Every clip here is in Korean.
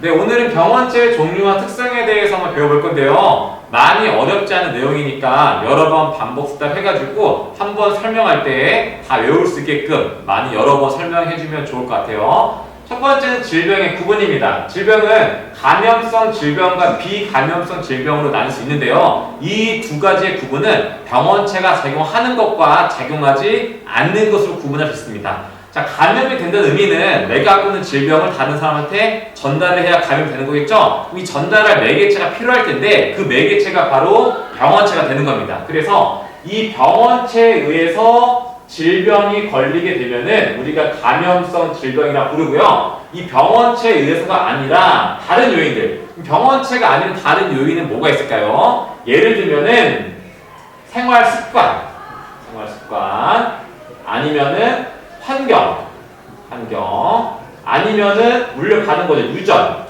네, 오늘은 병원체 종류와 특성에 대해서 한번 배워볼 건데요. 많이 어렵지 않은 내용이니까 여러 번 반복 습득 해가지고 한번 설명할 때 다 외울 수 있게끔 많이 여러 번 설명해주면 좋을 것 같아요. 첫 번째는 질병의 구분입니다. 질병은 감염성 질병과 비감염성 질병으로 나눌 수 있는데요. 이 두 가지의 구분은 병원체가 작용하는 것과 작용하지 않는 것으로 구분할 수 있습니다. 자, 감염이 된다는 의미는 내가 갖고 있는 질병을 다른 사람한테 전달을 해야 감염이 되는 거겠죠? 이 전달할 매개체가 필요할 텐데 그 매개체가 바로 병원체가 되는 겁니다. 그래서 이 병원체에 의해서 질병이 걸리게 되면은 우리가 감염성 질병이라 부르고요. 이 병원체에 의해서가 아니라 다른 요인들, 병원체가 아닌 다른 요인은 뭐가 있을까요? 예를 들면은 생활 습관 아니면은 환경, 아니면은 물려가는 거죠. 유전.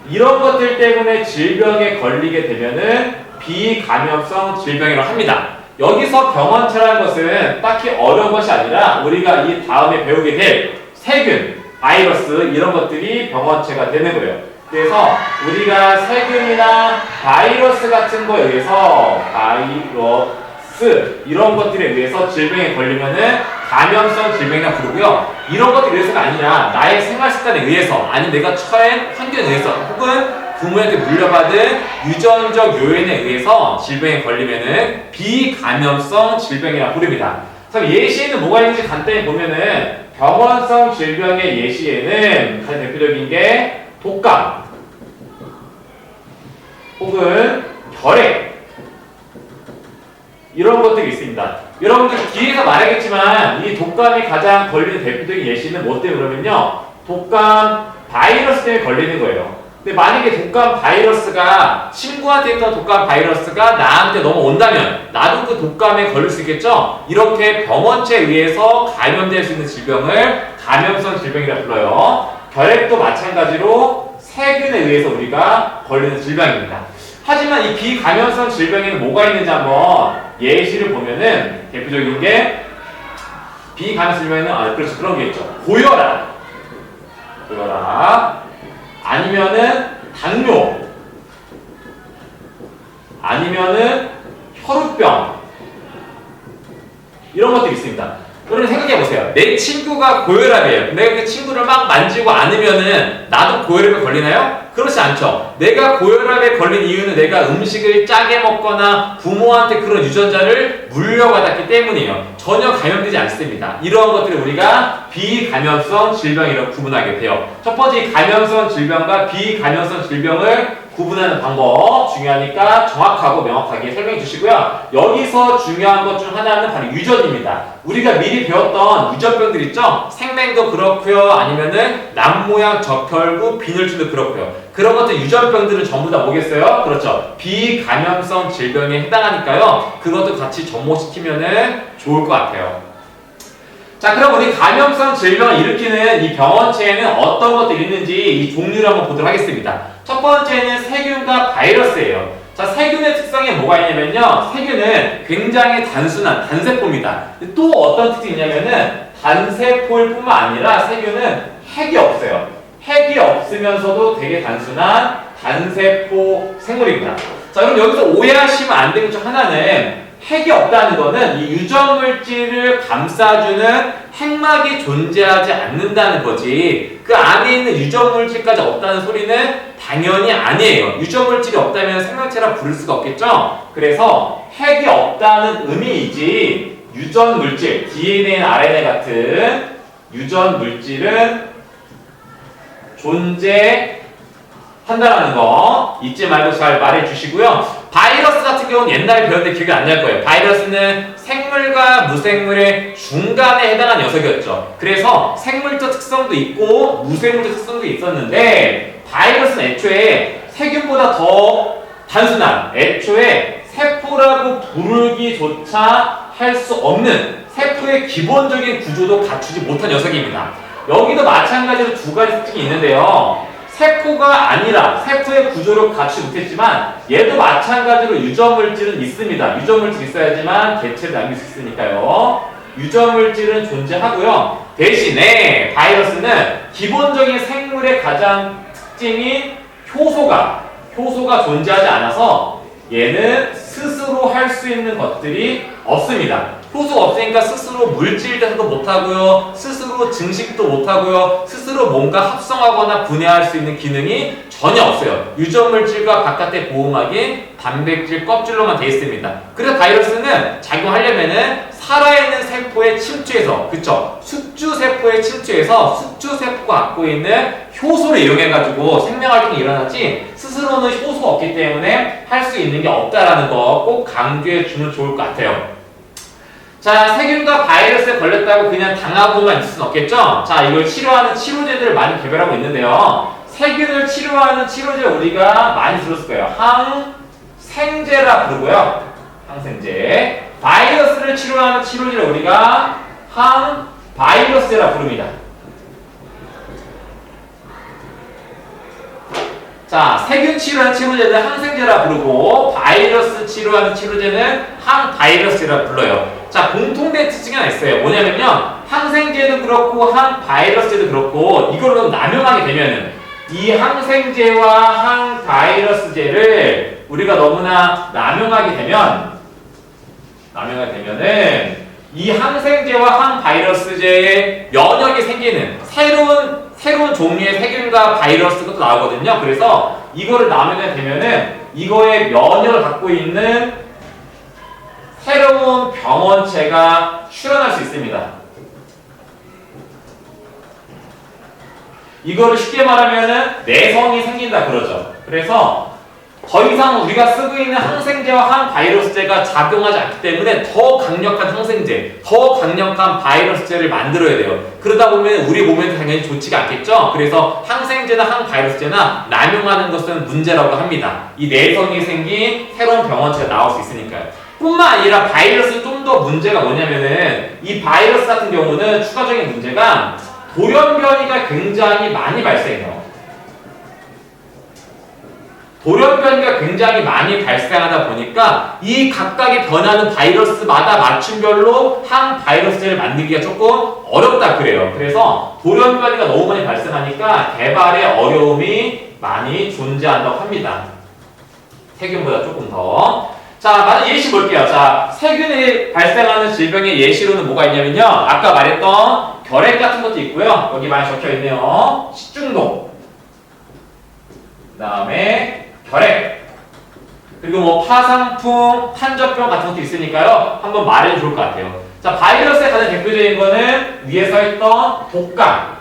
이런 것들 때문에 질병에 걸리게 되면은 비감염성 질병이라고 합니다. 여기서 병원체라는 것은 딱히 어려운 것이 아니라 우리가 이 다음에 배우게 될 세균, 바이러스 이런 것들이 병원체가 되는 거예요. 그래서 우리가 세균이나 바이러스 같은 거에 의해서 이런 것들에 의해서 질병에 걸리면은 감염성 질병이라 부르고요. 이런 것들에 의해서가 아니라 나의 생활 습관에 의해서 아니면 내가 처한 환경에 의해서 혹은 부모에게 물려받은 유전적 요인에 의해서 질병에 걸리면은 비감염성 질병이라 부릅니다. 그럼 예시에는 뭐가 있는지 간단히 보면은 병원성 질병의 예시에는 가장 대표적인 게 독감 혹은 결핵 이런 것들이 있습니다. 여러분들 뒤에서 말하겠지만 이 독감이 가장 걸리는 대표적인 예시는 뭐 때문에 그러면요. 독감 바이러스 때문에 걸리는 거예요. 근데 만약에 독감 바이러스가 친구한테 있던 독감 바이러스가 나한테 넘어온다면 나도 그 독감에 걸릴 수 있겠죠? 이렇게 병원체에 의해서 감염될 수 있는 질병을 감염성 질병이라고 불러요. 결핵도 마찬가지로 세균에 의해서 우리가 걸리는 질병입니다. 하지만 이 비감염성 질병에는 뭐가 있는지 한번 예시를 보면은 대표적인 게 비감염성 질병에는 그렇죠. 그런 게 있죠. 고혈압 아니면은 당뇨 아니면은 혈우병 이런 것들이 있습니다. 여러분 생각해보세요. 내 친구가 고혈압이에요. 내가 그 친구를 막 만지고 안으면은 나도 고혈압에 걸리나요? 그렇지 않죠. 내가 고혈압에 걸린 이유는 내가 음식을 짜게 먹거나 부모한테 그런 유전자를 물려받았기 때문이에요. 전혀 감염되지 않습니다. 이러한 것들을 우리가 비감염성 질병이라고 구분하게 돼요. 첫 번째 감염성 질병과 비감염성 질병을 구분하는 방법 중요하니까 정확하고 명확하게 설명해 주시고요. 여기서 중요한 것 중 하나는 바로 유전입니다. 우리가 미리 배웠던 유전병들 있죠? 생맹도 그렇고요. 아니면은 남모양 적혈구 빈혈증도 그렇고요. 그런 것들 유전병들은 전부 다 뭐겠어요? 그렇죠. 비감염성 질병에 해당하니까요. 그것도 같이 접목시키면은 좋을 것 같아요. 자, 그럼 우리 감염성 질병을 일으키는 이 병원체에는 어떤 것들이 있는지 이 종류를 한번 보도록 하겠습니다. 첫 번째는 세균과 바이러스예요. 자, 세균의 특성이 뭐가 있냐면요. 세균은 굉장히 단순한 단세포입니다. 또 어떤 특징이 있냐면은 단세포일 뿐만 아니라 세균은 핵이 없어요. 핵이 없으면서도 되게 단순한 단세포 생물입니다. 자, 그럼 여기서 오해하시면 안 되는 것 중 하나는 핵이 없다는 거는 이 유전물질을 감싸주는 핵막이 존재하지 않는다는 거지 그 안에 있는 유전물질까지 없다는 소리는 당연히 아니에요. 유전물질이 없다면 생명체라 부를 수가 없겠죠? 그래서 핵이 없다는 의미이지 유전물질, DNA나 RNA 같은 유전물질은 존재한다는 거 잊지 말고 잘 말해 주시고요. 바이러스 같은 경우는 옛날에 배웠는데 기억이 안 날 거예요. 바이러스는 생물과 무생물의 중간에 해당하는 녀석이었죠. 그래서 생물적 특성도 있고 무생물적 특성도 있었는데 바이러스는 애초에 세균보다 더 단순한 애초에 세포라고 부르기조차 할 수 없는 세포의 기본적인 구조도 갖추지 못한 녀석입니다. 여기도 마찬가지로 두 가지 특징이 있는데요. 세포가 아니라 세포의 구조를 갖추지 못했지만 얘도 마찬가지로 유전물질은 있습니다. 유전물질이 있어야지만 개체를 남길 수 있으니까요. 유전물질은 존재하고요. 대신에 바이러스는 기본적인 생물의 가장 특징인 효소가 존재하지 않아서 얘는 스스로 할 수 있는 것들이 없습니다. 효소가 없으니까 스스로 물질 대사도 못하고요, 스스로 증식도 못하고요, 스스로 뭔가 합성하거나 분해할 수 있는 기능이 전혀 없어요. 유전물질과 바깥의 보호막인 단백질 껍질로만 되어 있습니다. 그래서 바이러스는 작용하려면은 살아있는 세포에 침투해서, 그쵸? 숙주세포에 침투해서 숙주세포가 갖고 있는 효소를 이용해가지고 생명활동이 일어나지 스스로는 효소가 없기 때문에 할 수 있는 게 없다라는 거 꼭 강조해 주면 좋을 것 같아요. 자, 세균과 바이러스에 걸렸다고 그냥 당하고만 있을 수는 없겠죠? 자, 이걸 치료하는 치료제들을 많이 개발하고 있는데요. 세균을 치료하는 치료제 우리가 많이 들었을 거예요. 항생제라 부르고요. 항생제. 바이러스를 치료하는 치료제를 우리가 항바이러스제라 부릅니다. 자, 세균 치료하는 치료제는 항생제라 부르고 바이러스 치료하는 치료제는 항바이러스제라 불러요. 자, 공통된 특징이 하나 있어요. 뭐냐면요, 항생제도 그렇고 항바이러스제도 그렇고 이걸로 남용하게 되면은 이 항생제와 항바이러스제를 우리가 너무나 남용하게 되면은 이 항생제와 항바이러스제에 면역이 생기는 새로운 종류의 세균과 바이러스가 또 나오거든요. 그래서 이거를 남용하게 되면은 이거의 면역을 갖고 있는 새로운 병원체가 출현할 수 있습니다. 이거를 쉽게 말하면은 내성이 생긴다 그러죠. 그래서 더 이상 우리가 쓰고 있는 항생제와 항바이러스제가 작용하지 않기 때문에 더 강력한 항생제, 더 강력한 바이러스제를 만들어야 돼요. 그러다 보면 우리 몸에도 당연히 좋지가 않겠죠? 그래서 항생제나 항바이러스제나 남용하는 것은 문제라고 합니다. 이 내성이 생긴 새로운 병원체가 나올 수 있으니까요. 뿐만 아니라 바이러스는 좀 더 문제가 뭐냐면은 이 바이러스 같은 경우는 추가적인 문제가 돌연변이가 굉장히 많이 발생해요. 돌연변이가 굉장히 많이 발생하다 보니까 이 각각의 변하는 바이러스마다 맞춤별로 항바이러스제를 만들기가 조금 어렵다 그래요. 그래서 돌연변이가 너무 많이 발생하니까 개발에 어려움이 많이 존재한다고 합니다. 세균보다 조금 더. 자, 많은 예시 볼게요. 자, 세균이 발생하는 질병의 예시로는 뭐가 있냐면요, 아까 말했던 결핵 같은 것도 있고요. 여기 많이 적혀 있네요. 식중독, 그 다음에 결핵, 그리고 뭐 파상풍, 탄저병 같은 것도 있으니까요. 한번 말해도 좋을 것 같아요. 자, 바이러스의 가장 대표적인 거는 위에 서 있던 독감,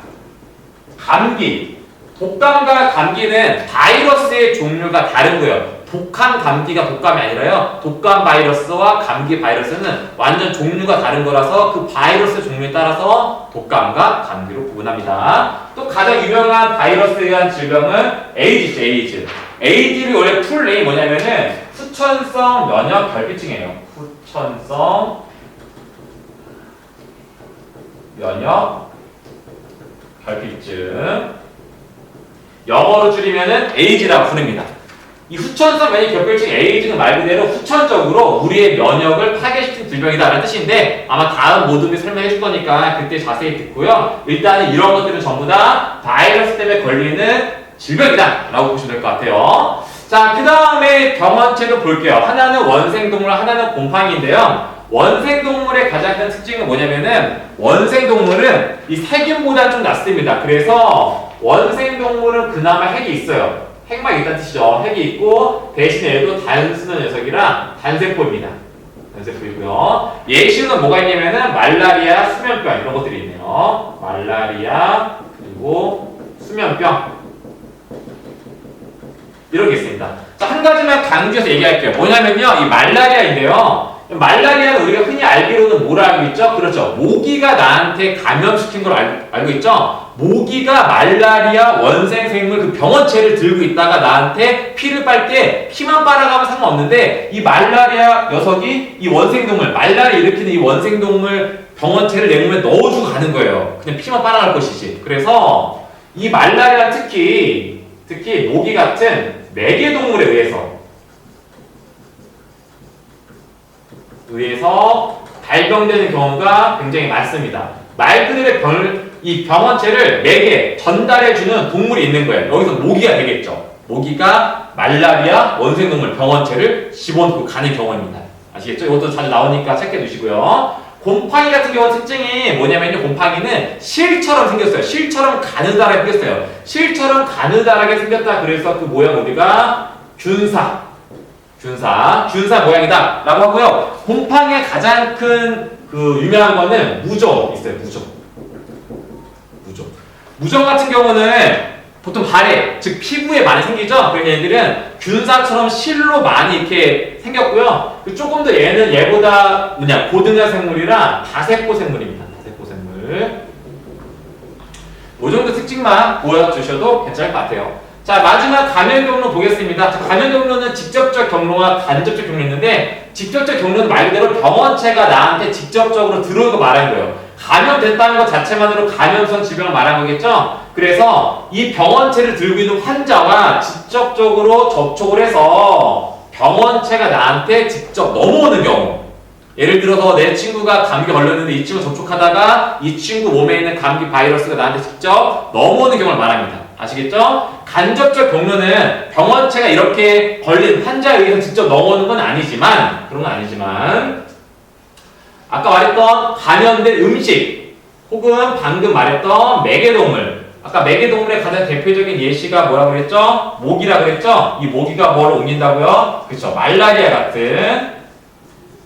감기. 독감과 감기는 바이러스의 종류가 다른 거예요. 독한 감기가 독감이 아니라요, 독감 바이러스와 감기 바이러스는 완전 종류가 다른 거라서 그 바이러스 종류에 따라서 독감과 감기로 구분합니다. 또 가장 유명한 바이러스에 의한 질병은 에이즈죠, 에이즈. 에이즈의 원래 풀네임이 뭐냐면은 후천성 면역 결핍증이에요. 후천성 면역 결핍증. 영어로 줄이면은 에이즈라고 부릅니다. 이 후천성 면역 결핍증 에이즈는 말 그대로 후천적으로 우리의 면역을 파괴시키는 질병이다라는 뜻인데 아마 다음 모둠이 설명해 줄 거니까 그때 자세히 듣고요. 일단은 이런 것들은 전부 다 바이러스 때문에 걸리는 질병이다 라고 보시면 될 것 같아요. 자, 그 다음에 병원체를 볼게요. 하나는 원생동물, 하나는 곰팡이인데요. 원생동물의 가장 큰 특징은 뭐냐면은 원생동물은 이 세균보다 좀 낫습니다. 그래서 원생동물은 그나마 핵이 있어요. 핵만 있다는 뜻이죠. 핵이 있고 대신에 얘도 단순한 녀석이라 단세포입니다. 단세포이고요. 예시로는 뭐가 있냐면은 말라리아, 수면병 이런 것들이 있네요. 말라리아 그리고 수면병 이런 게 있습니다. 자, 한 가지만 강조해서 얘기할게요. 뭐냐면요, 이 말라리아인데요. 말라리아는 우리가 흔히 알기로는 뭘 알고 있죠? 그렇죠. 모기가 나한테 감염시킨 걸 알고 있죠? 모기가 말라리아 원생생물 그 병원체를 들고 있다가 나한테 피를 빨 때 피만 빨아가면 상관없는데 이 말라리아 녀석이 이 원생동물, 말라리아 일으키는 이 원생동물 병원체를 내 몸에 넣어주고 가는 거예요. 그냥 피만 빨아갈 것이지. 그래서 이 말라리아 특히 모기 같은 매개동물에 의해서 발병되는 경우가 굉장히 많습니다. 말 그대로 이 병원체를 내게 전달해주는 동물이 있는 거예요. 여기서 모기가 되겠죠. 모기가 말라리아 원생동물 병원체를 집어넣고 가는 경우입니다. 아시겠죠? 이것도 자주 나오니까 체크해 두시고요. 곰팡이 같은 경우 특징이 뭐냐면요. 곰팡이는 실처럼 생겼어요. 실처럼 가느다랗게 생겼어요. 실처럼 가느다랗게 생겼다. 그래서 그 모양 우리가 균사 모양이다 라고 하고요. 곰팡이의 가장 큰 그 유명한 거는 무좀 있어요. 무좀 같은 경우는 보통 발에, 즉 피부에 많이 생기죠. 그래서 얘들은 균사처럼 실로 많이 이렇게 생겼고요. 조금 더 얘는 얘보다 고등어 생물이라 다세포 생물입니다. 다세포 생물. 이 정도 특징만 보여주셔도 괜찮을 것 같아요. 자, 마지막 감염 경로 보겠습니다. 자, 감염 경로는 직접적 경로와 간접적 경로 있는데, 직접적 경로는 말 그대로 병원체가 나한테 직접적으로 들어오는 거 말하는 거예요. 감염됐다는 것 자체만으로 감염성 질병을 말한 거겠죠? 그래서 이 병원체를 들고 있는 환자와 직접적으로 접촉을 해서 병원체가 나한테 직접 넘어오는 경우. 예를 들어서 내 친구가 감기 걸렸는데 이 친구 접촉하다가 이 친구 몸에 있는 감기 바이러스가 나한테 직접 넘어오는 경우를 말합니다. 아시겠죠? 간접적 경로는 병원체가 이렇게 걸린 환자에 의해서 직접 넘어오는 건 아니지만, 그런 건 아니지만, 아까 말했던 감염된 음식, 혹은 방금 말했던 매개동물, 아까 매개동물의 가장 대표적인 예시가 뭐라고 그랬죠? 모기라 그랬죠? 이 모기가 뭐를 옮긴다고요? 그렇죠. 말라리아 같은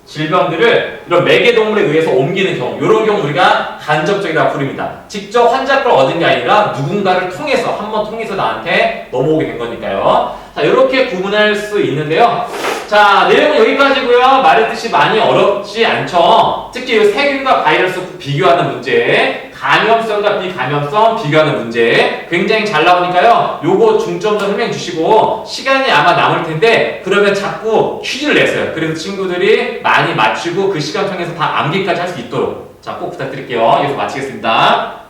질병들을 이런 매개동물에 의해서 옮기는 경우, 이런 경우 우리가 간접적이라고 부릅니다. 직접 환자 걸 얻은 게 아니라 누군가를 통해서, 한 번 통해서 나한테 넘어오게 된 거니까요. 자, 이렇게 구분할 수 있는데요. 자, 내용은 여기까지고요. 말했듯이 많이 어렵지 않죠. 특히 이 세균과 바이러스 비교하는 문제, 감염성과 비감염성 비교하는 문제 굉장히 잘 나오니까요. 요거 중점 좀 설명해 주시고, 시간이 아마 남을 텐데 그러면 자꾸 퀴즈를 냈어요. 그래서 친구들이 많이 맞추고 그 시간 통해서 다 암기까지 할 수 있도록 자, 꼭 부탁드릴게요. 여기서 마치겠습니다.